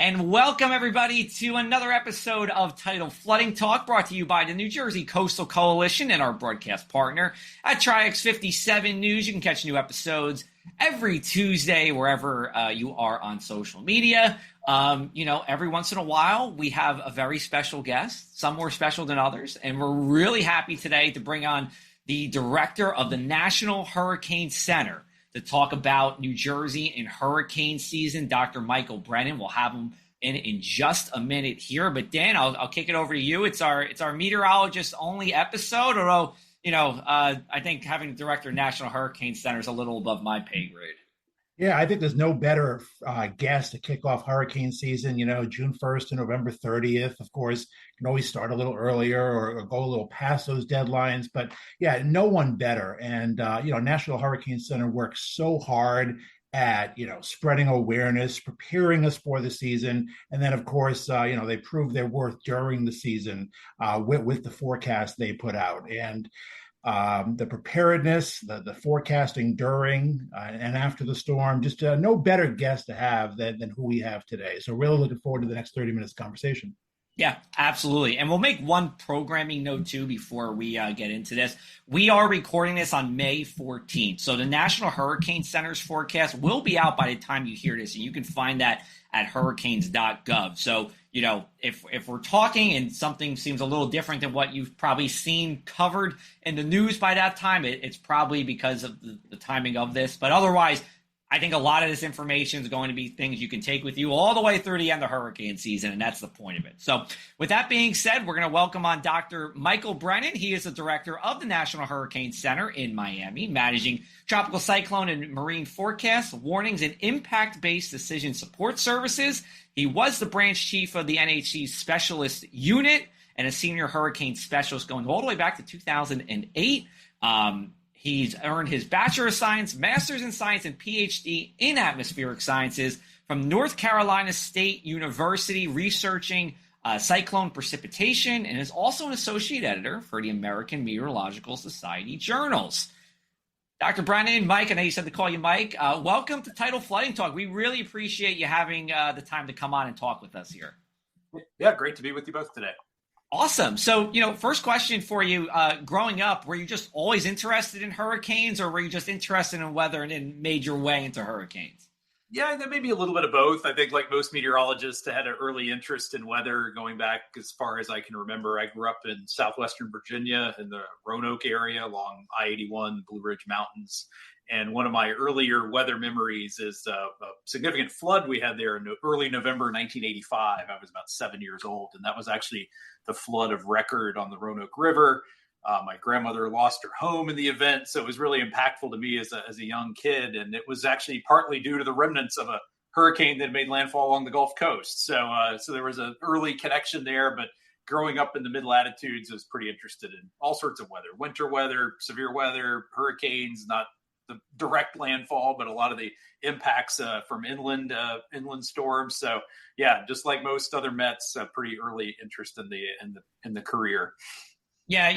And welcome everybody to another episode of Tidal Flooding Talk, brought to you by the New Jersey Coastal Coalition and our broadcast partner at Triax 57 News. You can catch new episodes every Tuesday wherever you are on social media. Every once in a while we have a very special guest, some more special than others, and we're really happy today to bring on the director of the National Hurricane Center to talk about New Jersey in hurricane season, Dr. Michael Brennan. We'll have him in just a minute here. But Dan, I'll kick it over to you. It's our meteorologist only episode, although, I think having the director of National Hurricane Center is a little above my pay grade. Yeah, I think there's no better guest to kick off hurricane season. June 1st to November 30th. Of course, you can always start a little earlier or go a little past those deadlines. But yeah, no one better. And, National Hurricane Center works so hard at, spreading awareness, preparing us for the season. And then, of course, they prove their worth during the season with the forecast they put out. And the preparedness, the forecasting during and after the storm, just no better guest to have than who we have today. So really looking forward to the next 30 minutes conversation. Yeah, absolutely. And we'll make one programming note, too, before we get into this. We are recording this on May 14th. So the National Hurricane Center's forecast will be out by the time you hear this. And you can find that at hurricanes.gov. So, if we're talking and something seems a little different than what you've probably seen covered in the news by that time, it's probably because of the timing of this. But otherwise, I think a lot of this information is going to be things you can take with you all the way through the end of hurricane season, and that's the point of it. So with that being said, we're going to welcome on Dr. Michael Brennan. He is the director of the National Hurricane Center in Miami, managing tropical cyclone and marine forecasts, warnings, and impact-based decision support services. He was the branch chief of the NHC's specialist unit and a senior hurricane specialist going all the way back to 2008. He's earned his Bachelor of Science, Master's in Science, and PhD in Atmospheric Sciences from North Carolina State University, researching cyclone precipitation, and is also an associate editor for the American Meteorological Society journals. Dr. Brennan, Mike, I know you said to call you Mike. Welcome to Tidal Flooding Talk. We really appreciate you having the time to come on and talk with us here. Yeah, great to be with you both today. Awesome. So, first question for you, growing up, were you just always interested in hurricanes, or were you just interested in weather and then made your way into hurricanes? Yeah, maybe a little bit of both. I think like most meteorologists, I had an early interest in weather going back as far as I can remember. I grew up in southwestern Virginia in the Roanoke area along I-81, Blue Ridge Mountains. And one of my earlier weather memories is a significant flood we had there in early November 1985. I was about 7 years old, and that was actually the flood of record on the Roanoke River. My grandmother lost her home in the event, so it was really impactful to me as a young kid. And it was actually partly due to the remnants of a hurricane that made landfall along the Gulf Coast. So there was an early connection there, but growing up in the mid-latitudes, I was pretty interested in all sorts of weather, winter weather, severe weather, hurricanes, not the direct landfall, but a lot of the impacts from inland storms. So yeah, just like most other Mets, pretty early interest in the career. Yeah,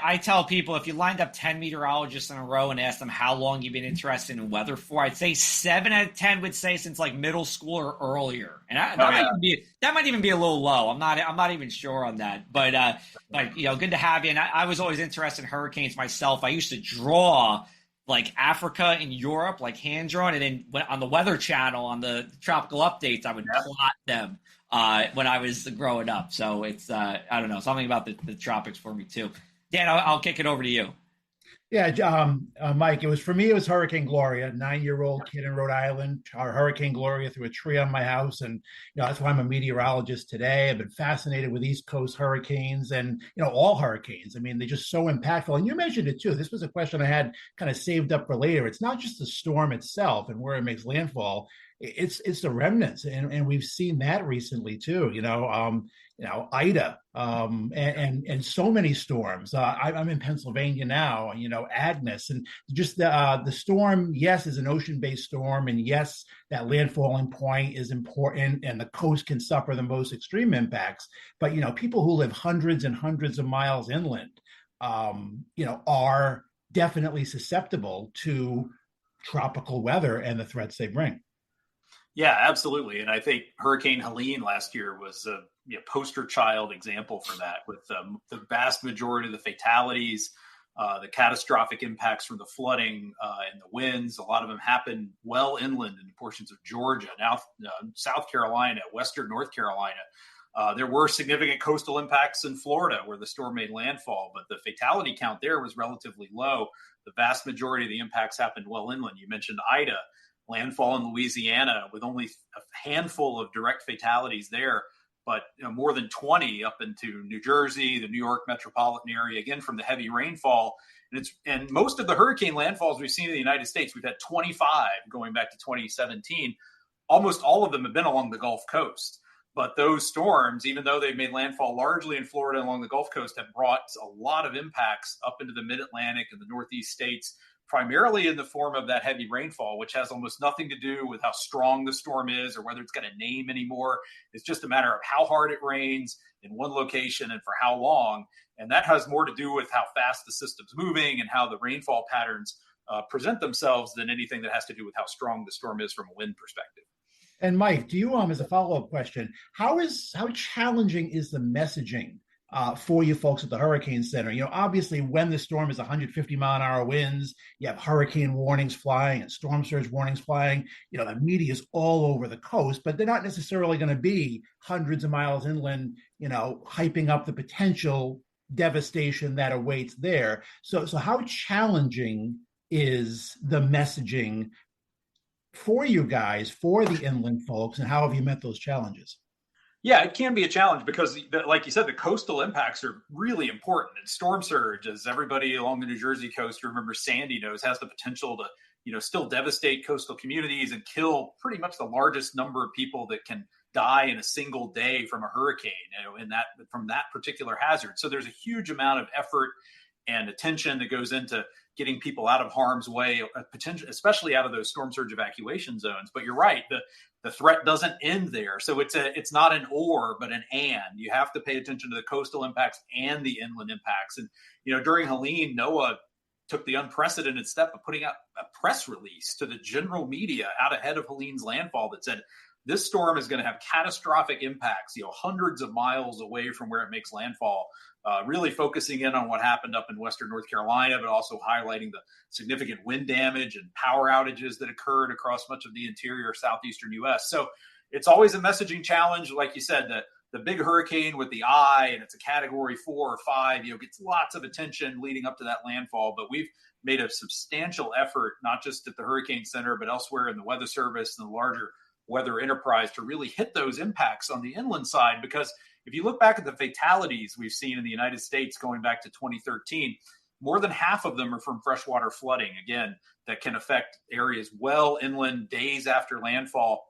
I tell people if you lined up 10 meteorologists in a row and asked them how long you've been interested in weather for, I'd say 7 out of 10 would say since like middle school or earlier. And that might even be a little low. I'm not even sure on that. But good to have you. And I was always interested in hurricanes myself. I used to draw like Africa and Europe, like hand drawn, and then on the Weather Channel, on the tropical updates, I would plot them when I was growing up. So it's, I don't know, something about the tropics for me too. Dan, I'll kick it over to you. Yeah, Mike, it was Hurricane Gloria, 9-year-old kid in Rhode Island. Our Hurricane Gloria threw a tree on my house. And, that's why I'm a meteorologist today. I've been fascinated with East Coast hurricanes and, all hurricanes. I mean, they're just so impactful. And you mentioned it too. This was a question I had kind of saved up for later. It's not just the storm itself and where it makes landfall. It's the remnants. And we've seen that recently too, Ida, and so many storms. I'm in Pennsylvania now, Agnes, and just the storm, yes, is an ocean-based storm. And yes, that landfalling point is important and the coast can suffer the most extreme impacts. But, people who live hundreds and hundreds of miles inland, are definitely susceptible to tropical weather and the threats they bring. Yeah, absolutely. And I think Hurricane Helene last year was a poster child example for that, with the vast majority of the fatalities, the catastrophic impacts from the flooding and the winds. A lot of them happened well inland in portions of Georgia, now South Carolina, Western North Carolina. There were significant coastal impacts in Florida where the storm made landfall, but the fatality count there was relatively low. The vast majority of the impacts happened well inland. You mentioned Ida, landfall in Louisiana with only a handful of direct fatalities there, but more than 20 up into New Jersey, the New York metropolitan area, again, from the heavy rainfall. And most of the hurricane landfalls we've seen in the United States, we've had 25 going back to 2017. Almost all of them have been along the Gulf Coast. But those storms, even though they've made landfall largely in Florida and along the Gulf Coast, have brought a lot of impacts up into the mid-Atlantic and the Northeast states, primarily in the form of that heavy rainfall, which has almost nothing to do with how strong the storm is or whether it's got a name anymore. It's just a matter of how hard it rains in one location and for how long. And that has more to do with how fast the system's moving and how the rainfall patterns present themselves than anything that has to do with how strong the storm is from a wind perspective. And Mike, do you, as a follow-up question, how challenging is the messaging for you folks at the Hurricane Center? Obviously, when the storm is 150-mile-an-hour winds, you have hurricane warnings flying and storm surge warnings flying. The media is all over the coast, but they're not necessarily going to be hundreds of miles inland, hyping up the potential devastation that awaits there. So how challenging is the messaging for you guys, for the inland folks, and how have you met those challenges? Yeah, it can be a challenge because, like you said, the coastal impacts are really important. And storm surge, as everybody along the New Jersey coast who remembers Sandy knows, has the potential to, still devastate coastal communities and kill pretty much the largest number of people that can die in a single day from a hurricane, from that particular hazard. So there's a huge amount of effort and attention that goes into getting people out of harm's way, especially out of those storm surge evacuation zones. But you're right, the threat doesn't end there. So it's not an or, but an and. You have to pay attention to the coastal impacts and the inland impacts. And during Helene, NOAA took the unprecedented step of putting out a press release to the general media out ahead of Helene's landfall that said, this storm is going to have catastrophic impacts, hundreds of miles away from where it makes landfall, really focusing in on what happened up in Western North Carolina, but also highlighting the significant wind damage and power outages that occurred across much of the interior southeastern U.S. So it's always a messaging challenge. Like you said, the big hurricane with the eye, and it's a category 4 or 5, gets lots of attention leading up to that landfall. But we've made a substantial effort, not just at the Hurricane Center, but elsewhere in the Weather Service and the larger weather enterprise, to really hit those impacts on the inland side. Because if you look back at the fatalities we've seen in the United States going back to 2013, more than half of them are from freshwater flooding, again, that can affect areas well inland days after landfall.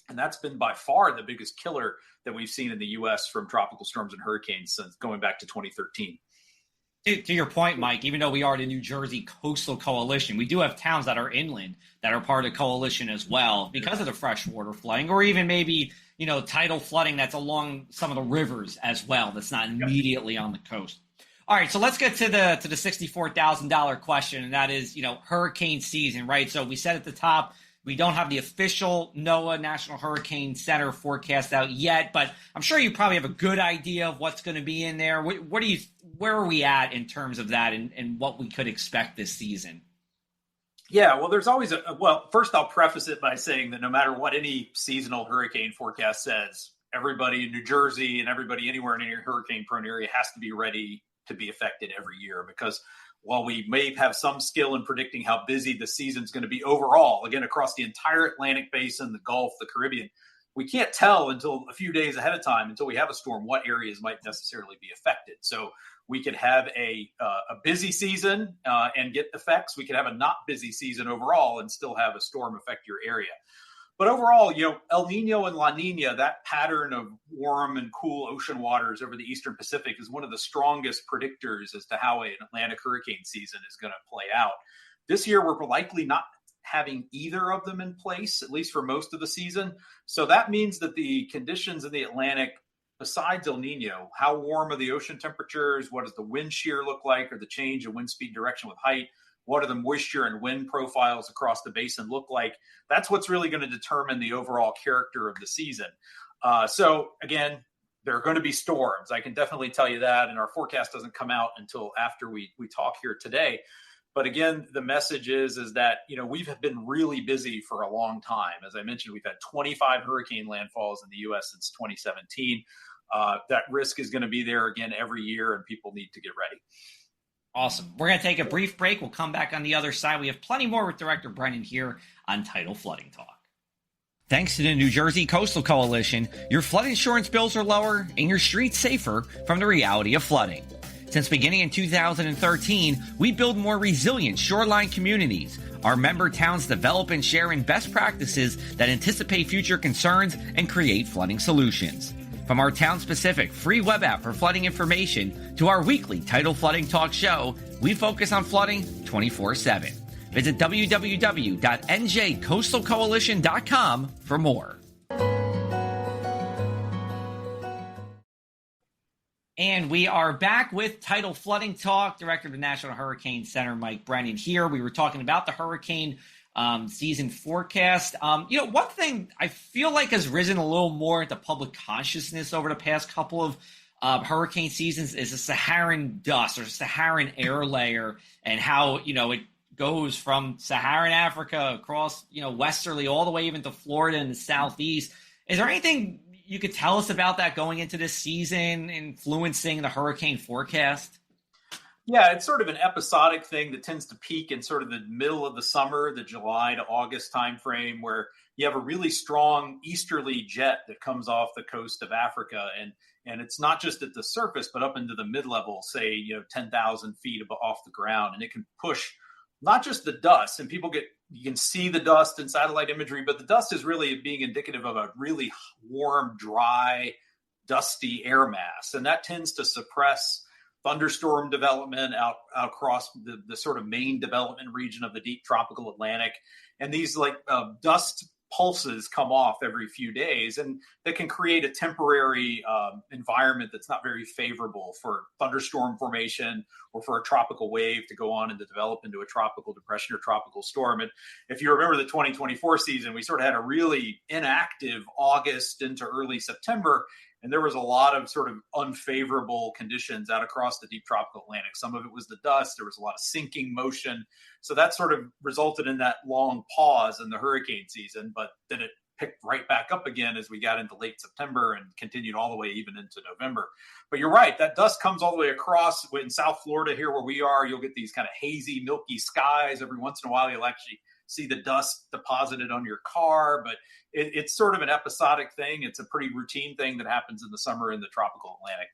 And that's been by far the biggest killer that we've seen in the U.S. from tropical storms and hurricanes since going back to 2013. To your point, Mike, even though we are the New Jersey Coastal Coalition, we do have towns that are inland that are part of the coalition as well because of the freshwater flooding, or even maybe, tidal flooding that's along some of the rivers as well. That's not immediately on the coast. All right, so let's get to the $64,000 question, and that is, hurricane season, right? So we said at the top, we don't have the official NOAA National Hurricane Center forecast out yet, but I'm sure you probably have a good idea of what's going to be in there. Where are we at in terms of that and what we could expect this season? Yeah, well, there's always first I'll preface it by saying that no matter what any seasonal hurricane forecast says, everybody in New Jersey and everybody anywhere in any hurricane-prone area has to be ready to be affected every year, because while we may have some skill in predicting how busy the season's going to be overall, again, across the entire Atlantic basin, the Gulf, the Caribbean, we can't tell until a few days ahead of time, until we have a storm, what areas might necessarily be affected. So we could have a busy season and get effects. We could have a not busy season overall and still have a storm affect your area. But overall, El Nino and La Nina, that pattern of warm and cool ocean waters over the Eastern Pacific, is one of the strongest predictors as to how an Atlantic hurricane season is going to play out. This year, we're likely not having either of them in place, at least for most of the season. So that means that the conditions in the Atlantic, besides El Nino, how warm are the ocean temperatures? What does the wind shear look like, or the change in wind speed direction with height? what do the moisture and wind profiles across the basin look like? That's what's really going to determine the overall character of the season. So again, there are going to be storms. I can definitely tell you that. And our forecast doesn't come out until after we talk here today. But again, the message is that, we've been really busy for a long time. As I mentioned, we've had 25 hurricane landfalls in the U.S. since 2017. That risk is going to be there again every year, and people need to get ready. Awesome. We're going to take a brief break. We'll come back on the other side. We have plenty more with Director Brennan here on Tidal Flooding Talk. Thanks to the New Jersey Coastal Coalition, your flood insurance bills are lower and your streets safer from the reality of flooding. Since beginning in 2013, we build more resilient shoreline communities. Our member towns develop and share in best practices that anticipate future concerns and create flooding solutions. From our town-specific free web app for flooding information to our weekly Tidal Flooding Talk show, we focus on flooding 24/7. Visit www.njcoastalcoalition.com for more. And we are back with Tidal Flooding Talk. Director of the National Hurricane Center, Mike Brennan here. We were talking about the hurricane season forecast. One thing I feel like has risen a little more into public consciousness over the past couple of hurricane seasons is the Saharan dust or Saharan air layer, and how, it goes from Saharan Africa across, westerly all the way even to Florida and the Southeast. Is there anything you could tell us about that going into this season, influencing the hurricane forecast? Yeah, it's sort of an episodic thing that tends to peak in sort of the middle of the summer, the July to August timeframe, where you have a really strong easterly jet that comes off the coast of Africa. And it's not just at the surface, but up into the mid-level, say, 10,000 feet off the ground. And it can push not just the dust, and you can see the dust in satellite imagery, but the dust is really being indicative of a really warm, dry, dusty air mass. And that tends to suppress thunderstorm development out across the sort of main development region of the deep tropical Atlantic. And these dust pulses come off every few days, and that can create a temporary environment that's not very favorable for thunderstorm formation or for a tropical wave to go on and to develop into a tropical depression or tropical storm. And if you remember the 2024 season, we sort of had a really inactive August into early September, and there was a lot of sort of unfavorable conditions out across the deep tropical Atlantic. Some of it was the dust. There was a lot of sinking motion. So that sort of resulted in that long pause in the hurricane season, but then it picked right back up again as we got into late September and continued all the way even into November. But you're right, that dust comes all the way across. In South Florida here where we are, you'll get these kind of hazy, milky skies. Every once in a while, you'll actually see the dust deposited on your car, but it's sort of an episodic thing. It's a pretty routine thing that happens in the summer in the tropical Atlantic.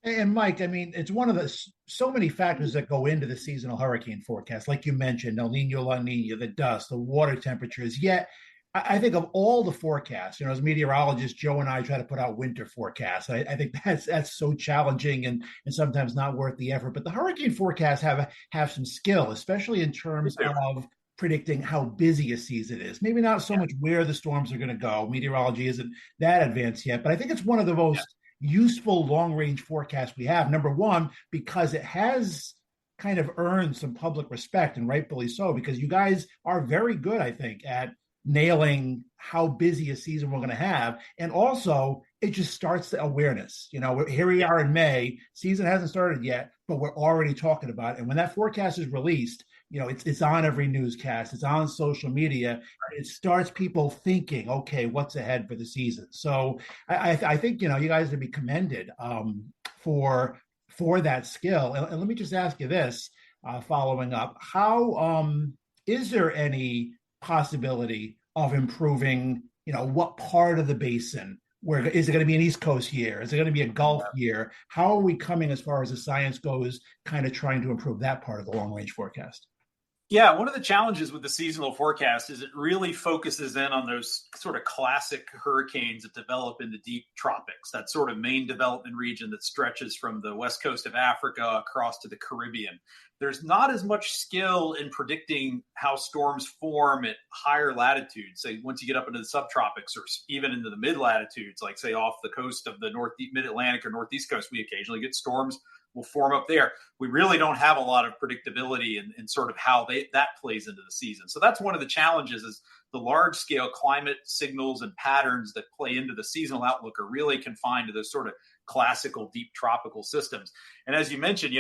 And Mike, I mean, it's one of so many factors that go into the seasonal hurricane forecast. Like you mentioned, El Nino, La Nina, the dust, the water temperatures. Yet, I think of all the forecasts, as meteorologists, Joe and I try to put out winter forecasts. I think that's so challenging and sometimes not worth the effort. But the hurricane forecasts have some skill, especially in terms of predicting how busy a season is. Maybe not so much where the storms are going to go. Meteorology isn't that advanced yet, but I think it's one of the most useful long-range forecasts we have. Number one, because it has kind of earned some public respect, and rightfully so, because you guys are very good, I think, at nailing how busy a season we're going to have. And also, it just starts the awareness. Here we are in May, season hasn't started yet, but we're already talking about it. And when that forecast is released, it's on every newscast, it's on social media. It starts people thinking, okay, what's ahead for the season? So I think, you guys would be commended for that skill. And let me just ask you this, following up, how is there any possibility of improving, what part of the basin? Where is it going to be an East Coast year? Is it going to be a Gulf year? How are we coming as far as the science goes, kind of trying to improve that part of the long range forecast? Yeah, one of the challenges with the seasonal forecast is it really focuses in on those sort of classic hurricanes that develop in the deep tropics, that sort of main development region that stretches from the west coast of Africa across to the Caribbean. There's not as much skill in predicting how storms form at higher latitudes. Say once you get up into the subtropics or even into the mid latitudes, like say off the coast of the mid-Atlantic or northeast coast, we occasionally get storms will form up there. We really don't have a lot of predictability in sort of how that plays into the season. So that's one of the challenges, is the large scale climate signals and patterns that play into the seasonal outlook are really confined to those sort of classical deep tropical systems. And as you mentioned,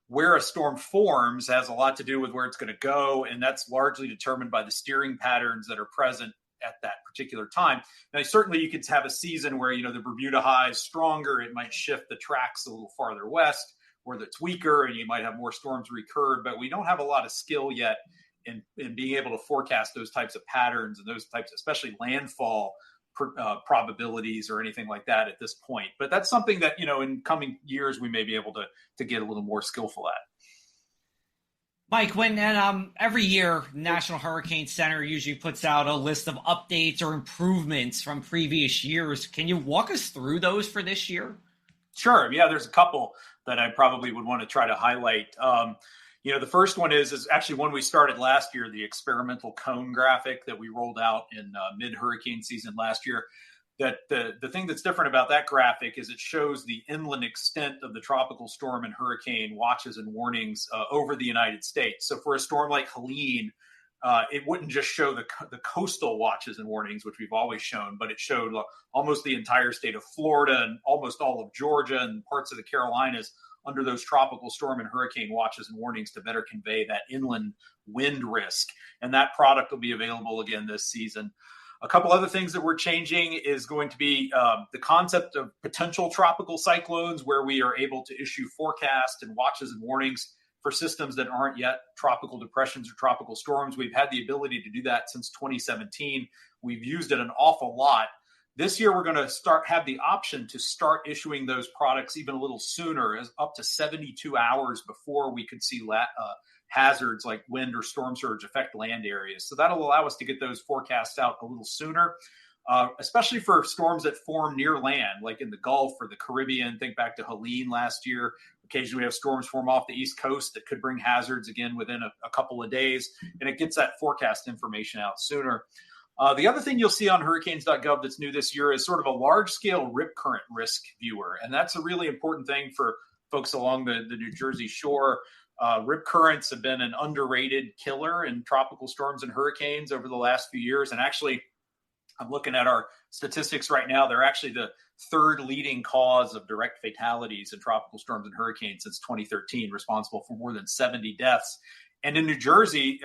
where a storm forms has a lot to do with where it's going to go. And that's largely determined by the steering patterns that are present at that particular time. Now, certainly you could have a season where, the Bermuda high is stronger. It might shift the tracks a little farther west, where it's weaker, and you might have more storms recurred. But we don't have a lot of skill yet in being able to forecast those types of patterns and those types, especially landfall probabilities or anything like that at this point. But that's something that, in coming years, we may be able to get a little more skillful at. Mike, when every year National Hurricane Center usually puts out a list of updates or improvements from previous years, can you walk us through those for this year? Sure. Yeah, there's a couple that I probably would want to try to highlight. The first one is actually one we started last year, the experimental cone graphic that we rolled out in mid-hurricane season last year. That the thing that's different about that graphic is it shows the inland extent of the tropical storm and hurricane watches and warnings over the United States. So for a storm like Helene, it wouldn't just show the coastal watches and warnings, which we've always shown, but it showed almost the entire state of Florida and almost all of Georgia and parts of the Carolinas under those tropical storm and hurricane watches and warnings to better convey that inland wind risk. And that product will be available again this season. A couple other things that we're changing is going to be the concept of potential tropical cyclones, where we are able to issue forecasts and watches and warnings for systems that aren't yet tropical depressions or tropical storms. We've had the ability to do that since 2017. We've used it an awful lot. This year, we're going to have the option to start issuing those products even a little sooner, as up to 72 hours before we could see hazards like wind or storm surge affect land areas. So that'll allow us to get those forecasts out a little sooner, especially for storms that form near land, like in the Gulf or the Caribbean. Think back to Helene last year. Occasionally we have storms form off the East Coast that could bring hazards again within a couple of days, and it gets that forecast information out sooner. The other thing you'll see on hurricanes.gov that's new this year is sort of a large-scale rip current risk viewer, and that's a really important thing for folks along the New Jersey shore. Rip currents have been an underrated killer in tropical storms and hurricanes over the last few years, and actually, I'm looking at our statistics right now. They're actually the third leading cause of direct fatalities in tropical storms and hurricanes since 2013, responsible for more than 70 deaths. And in New Jersey,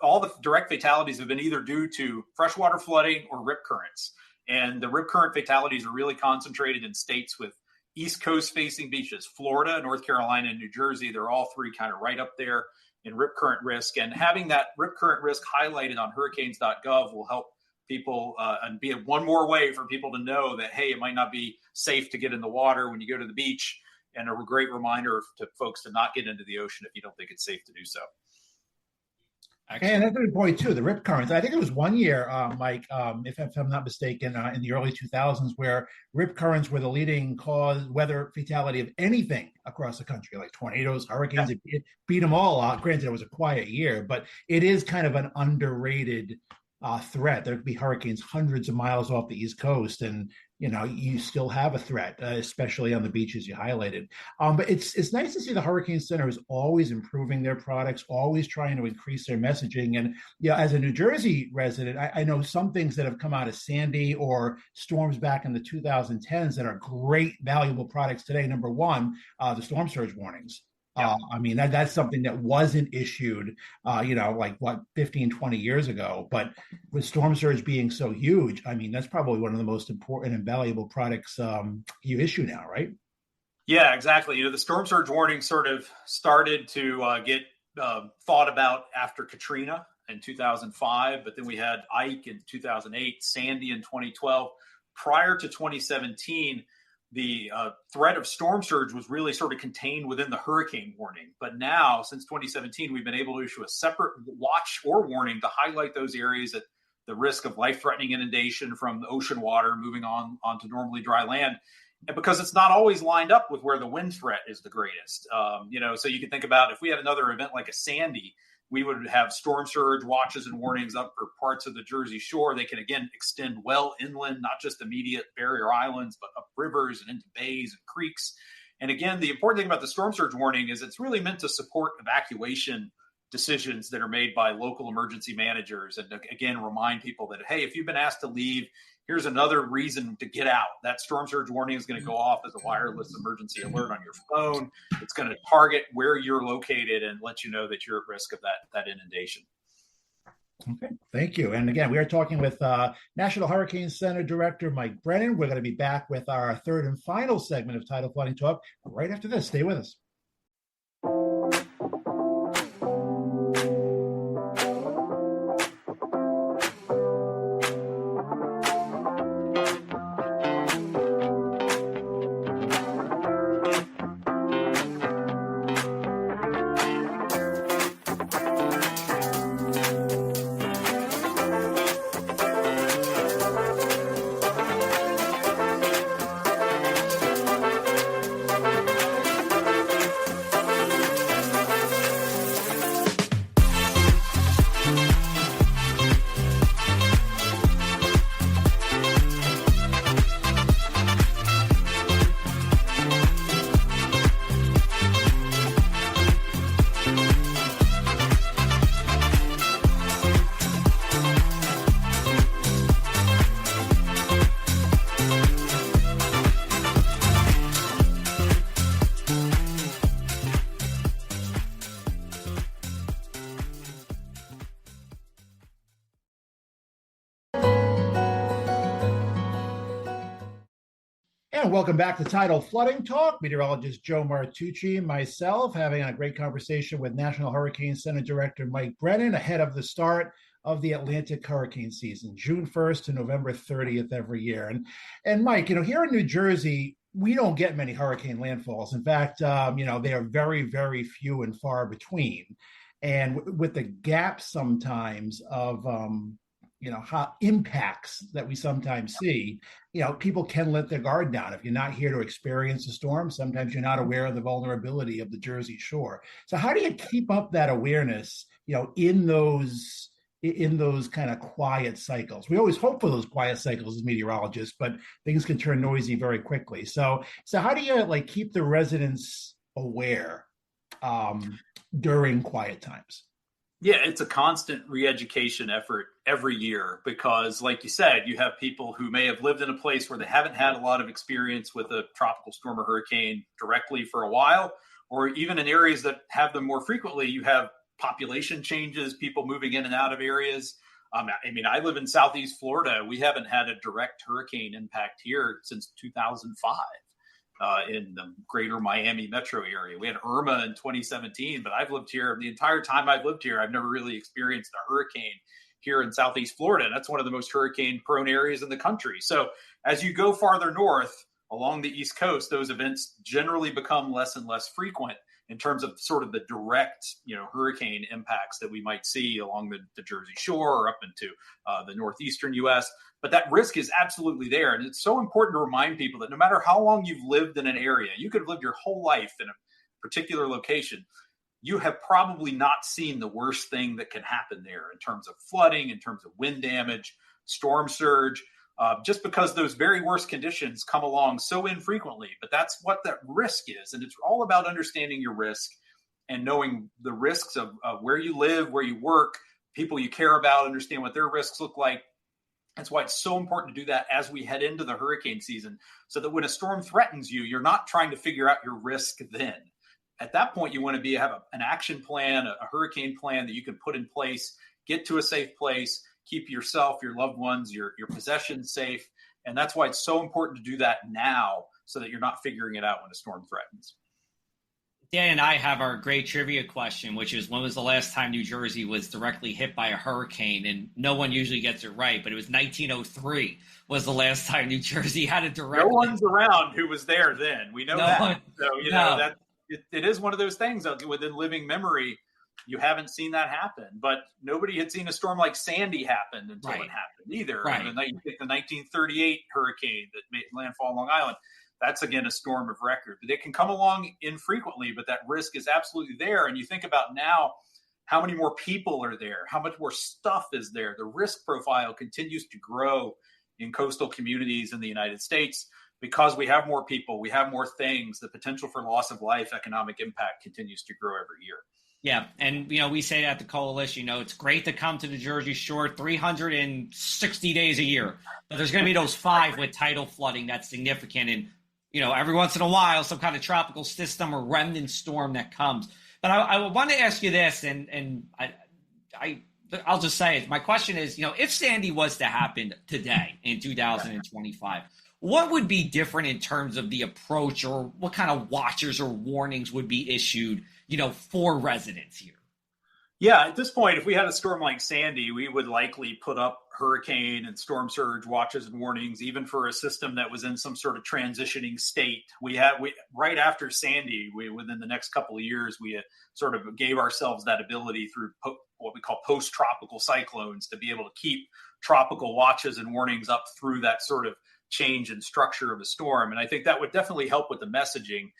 all the direct fatalities have been either due to freshwater flooding or rip currents. And the rip current fatalities are really concentrated in states with East Coast facing beaches, Florida, North Carolina, and New Jersey. They're all three kind of right up there in rip current risk. And having that rip current risk highlighted on hurricanes.gov will help people and be one more way for people to know that, hey, it might not be safe to get in the water when you go to the beach, and a great reminder to folks to not get into the ocean if you don't think it's safe to do so. Excellent. And that's a good point too. The rip currents. I think it was one year, Mike, if I'm not mistaken, in the early 2000s, where rip currents were the leading cause weather fatality of anything across the country, like tornadoes, hurricanes. Yeah. It beat them all out. Granted, it was a quiet year, but it is kind of an underrated threat. There could be hurricanes hundreds of miles off the East Coast, and you still have a threat, especially on the beaches you highlighted. But it's nice to see the Hurricane Center is always improving their products, always trying to increase their messaging. And as a New Jersey resident, I know some things that have come out of Sandy or storms back in the 2010s that are great, valuable products today. Number one, the storm surge warnings. Yeah. That's something that wasn't issued, 15, 20 years ago. But with storm surge being so huge, that's probably one of the most important and valuable products you issue now, right? Yeah, exactly. The storm surge warning sort of started to get thought about after Katrina in 2005, but then we had Ike in 2008, Sandy in 2012. Prior to 2017, the threat of storm surge was really sort of contained within the hurricane warning. But now, since 2017, we've been able to issue a separate watch or warning to highlight those areas at the risk of life-threatening inundation from the ocean water moving on onto normally dry land. And because it's not always lined up with where the wind threat is the greatest. So you can think about if we had another event like a Sandy, we would have storm surge watches and warnings up for parts of the Jersey Shore. They can, again, extend well inland, not just immediate barrier islands, but up rivers and into bays and creeks. And again, the important thing about the storm surge warning is it's really meant to support evacuation decisions that are made by local emergency managers. And again, remind people that, hey, if you've been asked to leave, here's another reason to get out. That storm surge warning is going to go off as a wireless emergency alert on your phone. It's going to target where you're located and let you know that you're at risk of that inundation. Okay, thank you. And again, we are talking with National Hurricane Center Director Mike Brennan. We're going to be back with our third and final segment of Tidal Flooding Talk right after this. Stay with us. And welcome back to Tidal Flooding Talk. Meteorologist Joe Martucci and myself having a great conversation with National Hurricane Center Director Mike Brennan ahead of the start of the Atlantic hurricane season, June 1st to November 30th every year. And Mike, here in New Jersey, we don't get many hurricane landfalls. In fact, they are very, very few and far between. And with the gaps sometimes of how impacts that we sometimes see, people can let their guard down. If you're not here to experience a storm, sometimes you're not aware of the vulnerability of the Jersey Shore. So how do you keep up that awareness, in those kind of quiet cycles? We always hope for those quiet cycles as meteorologists, but things can turn noisy very quickly. So how do you keep the residents aware during quiet times? Yeah, it's a constant re-education effort every year because, like you said, you have people who may have lived in a place where they haven't had a lot of experience with a tropical storm or hurricane directly for a while, or even in areas that have them more frequently, you have population changes, people moving in and out of areas. I live in Southeast Florida. We haven't had a direct hurricane impact here since 2005. In the greater Miami metro area. We had Irma in 2017, but I've lived here the entire time I've lived here. I've never really experienced a hurricane here in Southeast Florida. And that's one of the most hurricane prone areas in the country. So as you go farther north along the East Coast, those events generally become less and less frequent in terms of sort of the direct, hurricane impacts that we might see along the Jersey Shore or up into the northeastern U.S. But that risk is absolutely there. And it's so important to remind people that no matter how long you've lived in an area, you could have lived your whole life in a particular location, you have probably not seen the worst thing that can happen there in terms of flooding, in terms of wind damage, storm surge, just because those very worst conditions come along so infrequently. But that's what that risk is. And it's all about understanding your risk and knowing the risks of where you live, where you work, people you care about, understand what their risks look like. That's why it's so important to do that as we head into the hurricane season, so that when a storm threatens you, you're not trying to figure out your risk then. At that point, you want to have an action plan, a hurricane plan that you can put in place, get to a safe place, keep yourself, your loved ones, your possessions safe. And that's why it's so important to do that now so that you're not figuring it out when a storm threatens. Dan and I have our great trivia question, which is, when was the last time New Jersey was directly hit by a hurricane? And no one usually gets it right, but it was 1903 was the last time New Jersey had a direct. No one's around who was there then. We know that. So, that it is one of those things within living memory. You haven't seen that happen, but nobody had seen a storm like Sandy happen until it happened either. Right. You take the 1938 hurricane that made landfall on Long Island. That's, again, a storm of record. But it can come along infrequently, but that risk is absolutely there. And you think about now, how many more people are there? How much more stuff is there? The risk profile continues to grow in coastal communities in the United States because we have more people, we have more things, the potential for loss of life, economic impact continues to grow every year. Yeah, and we say that at the coalition, it's great to come to the Jersey Shore 360 days a year, but there's going to be those 5 with tidal flooding that's significant, and every once in a while some kind of tropical system or remnant storm that comes. But I want to ask you this, and I'll just say it. My question is, if Sandy was to happen today in 2025, what would be different in terms of the approach, or what kind of watchers or warnings would be issued, for residents here? Yeah, at this point, if we had a storm like Sandy, we would likely put up hurricane and storm surge watches and warnings, even for a system that was in some sort of transitioning state. We right after Sandy, within the next couple of years, we sort of gave ourselves that ability through what we call post-tropical cyclones to be able to keep tropical watches and warnings up through that sort of change in structure of a storm. And I think that would definitely help with the messaging.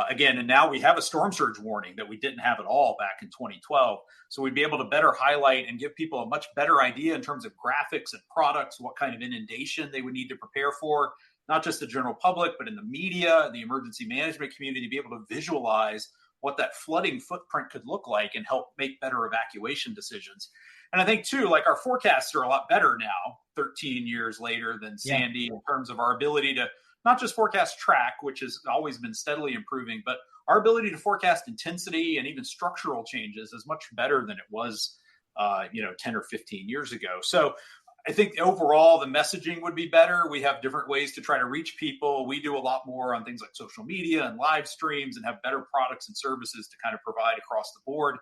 Again, and now we have a storm surge warning that we didn't have at all back in 2012. So we'd be able to better highlight and give people a much better idea in terms of graphics and products, what kind of inundation they would need to prepare for, not just the general public, but in the media, the emergency management community, to be able to visualize what that flooding footprint could look like and help make better evacuation decisions. And I think, too, like our forecasts are a lot better now, 13 years later than Sandy, in terms of our ability to not just forecast track, which has always been steadily improving, but our ability to forecast intensity and even structural changes is much better than it was, 10 or 15 years ago. So I think overall the messaging would be better. We have different ways to try to reach people. We do a lot more on things like social media and live streams and have better products and services to kind of provide across the board.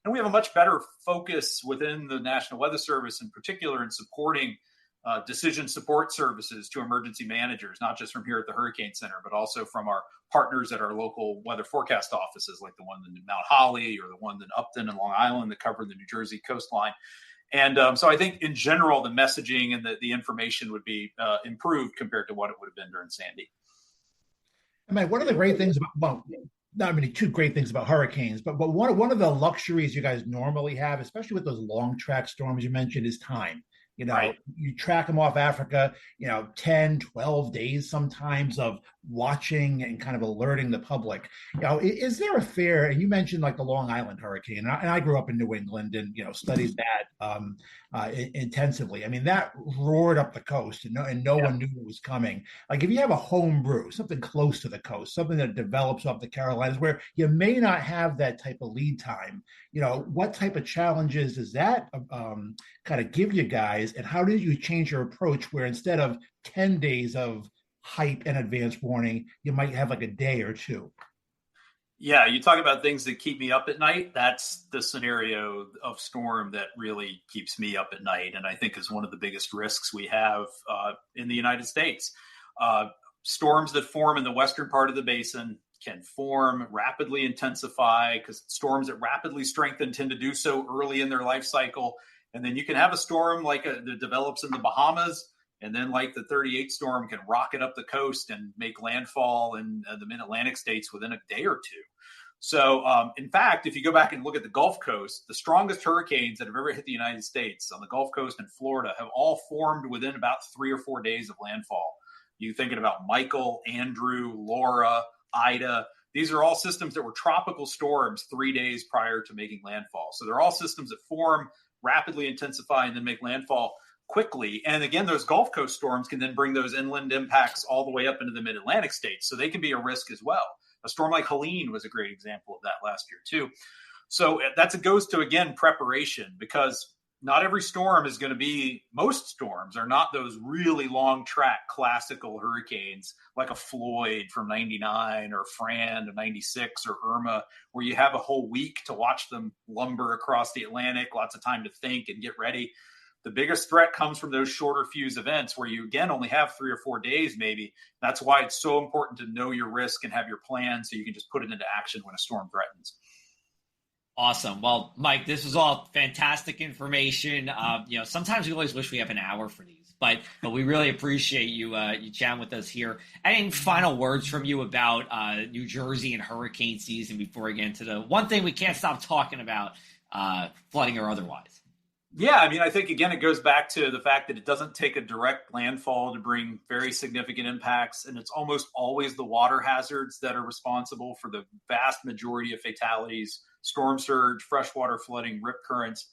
And we have a much better focus within the National Weather Service in particular in supporting decision support services to emergency managers, not just from here at the Hurricane Center, but also from our partners at our local weather forecast offices, like the one in Mount Holly or the one in Upton and Long Island that cover the New Jersey coastline. And so I think in general, the messaging and the information would be improved compared to what it would have been during Sandy. I mean, one of the great things about, two great things about hurricanes, but one of the luxuries you guys normally have, especially with those long track storms you mentioned, is time. Right. You track them off Africa, 10, 12 days sometimes of watching and kind of alerting the public. Is there a fair, and you mentioned like the Long Island hurricane, and I grew up in New England and, studied that intensively. I mean, that roared up the coast and no one knew it was coming. Like if you have a home brew, something close to the coast, something that develops off the Carolinas where you may not have that type of lead time, what type of challenges does that kind of give you guys? And how did you change your approach where instead of 10 days of hype and advance warning, you might have like a day or two? Yeah, you talk about things that keep me up at night. That's the scenario of storm that really keeps me up at night, and I think is one of the biggest risks we have in the United States. Storms that form in the western part of the basin can form, rapidly intensify, because storms that rapidly strengthen tend to do so early in their life cycle. And then you can have a storm that develops in the Bahamas, and then like the 38 storm can rocket up the coast and make landfall in the mid-Atlantic states within a day or two. So in fact, if you go back and look at the Gulf Coast, the strongest hurricanes that have ever hit the United States on the Gulf Coast and Florida have all formed within about 3 or 4 days of landfall. You're thinking about Michael, Andrew, Laura, Ida. These are all systems that were tropical storms 3 days prior to making landfall. So they're all systems that form, rapidly intensify, and then make landfall quickly. And again, those Gulf Coast storms can then bring those inland impacts all the way up into the mid-Atlantic states. So they can be a risk as well. A storm like Helene was a great example of that last year too. So that goes to, again, preparation, because not every storm is going to be, most storms are not those really long track classical hurricanes like a Floyd from 99 or Fran of 96 or Irma, where you have a whole week to watch them lumber across the Atlantic, lots of time to think and get ready. The biggest threat comes from those shorter fuse events where you, again, only have 3 or 4 days maybe. That's why it's so important to know your risk and have your plan so you can just put it into action when a storm threatens. Awesome. Well, Mike, this was all fantastic information. Sometimes we always wish we have an hour for these, but we really appreciate you chatting with us here. Any final words from you about New Jersey and hurricane season before we get into the one thing we can't stop talking about, flooding or otherwise? Yeah, I mean, I think, again, it goes back to the fact that it doesn't take a direct landfall to bring very significant impacts. And it's almost always the water hazards that are responsible for the vast majority of fatalities: storm surge, freshwater flooding, rip currents.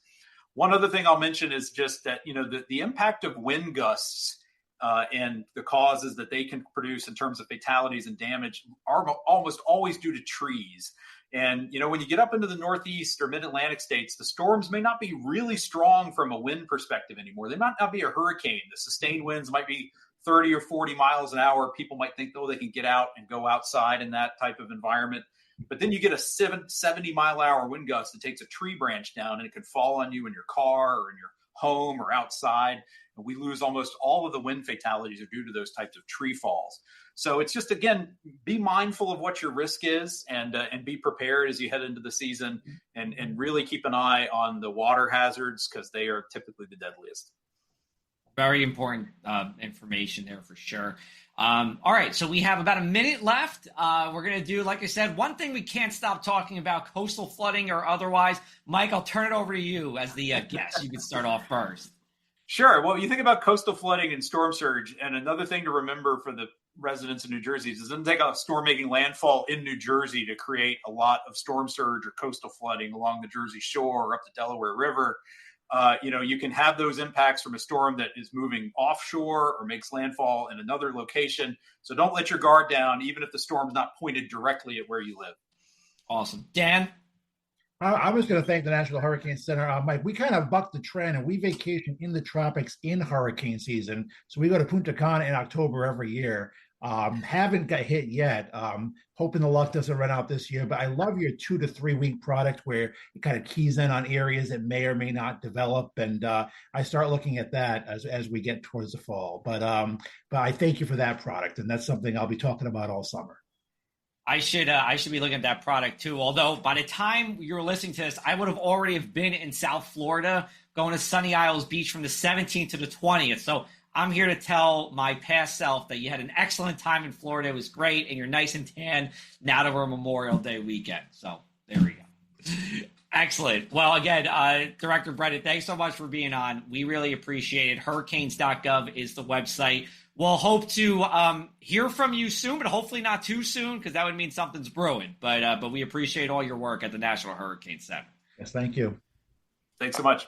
One other thing I'll mention is just that, the impact of wind gusts and the causes that they can produce in terms of fatalities and damage are almost always due to trees. And, when you get up into the Northeast or mid-Atlantic states, the storms may not be really strong from a wind perspective anymore. They might not be a hurricane. The sustained winds might be 30 or 40 miles an hour. People might think, oh, they can get out and go outside in that type of environment. But then you get a 70-mile-an-hour wind gust that takes a tree branch down, and it could fall on you in your car or in your home or outside. And we lose almost all of the wind fatalities are due to those types of tree falls. So it's just, again, be mindful of what your risk is and be prepared as you head into the season, and really keep an eye on the water hazards, because they are typically the deadliest. Very important information there for sure. All right, so we have about a minute left. We're going to do, like I said, one thing we can't stop talking about, coastal flooding or otherwise. Mike, I'll turn it over to you as the guest. You can start off first. Sure. Well, you think about coastal flooding and storm surge, and another thing to remember for the residents of New Jersey is it doesn't take a storm making landfall in New Jersey to create a lot of storm surge or coastal flooding along the Jersey Shore or up the Delaware River. You can have those impacts from a storm that is moving offshore or makes landfall in another location. So don't let your guard down, even if the storm's not pointed directly at where you live. Awesome. Dan? I was going to thank the National Hurricane Center. Mike, we kind of bucked the trend, and we vacation in the tropics in hurricane season. So we go to Punta Cana in October every year. Haven't got hit yet. Hoping the luck doesn't run out this year. But I love your 2 to 3 week product where it kind of keys in on areas that may or may not develop. And I start looking at that as we get towards the fall. But I thank you for that product. And that's something I'll be talking about all summer. I should be looking at that product too. Although by the time you're listening to this, I would have already have been in South Florida, going to Sunny Isles Beach from the 17th to the 20th. So I'm here to tell my past self that you had an excellent time in Florida. It was great, and you're nice and tan now that we're Memorial Day weekend. So there we go. Excellent. Well, again, Director Brennan, thanks so much for being on. We really appreciate it. Hurricanes.gov is the website. We'll hope to hear from you soon, but hopefully not too soon, because that would mean something's brewing. But we appreciate all your work at the National Hurricane Center. Yes, thank you. Thanks so much.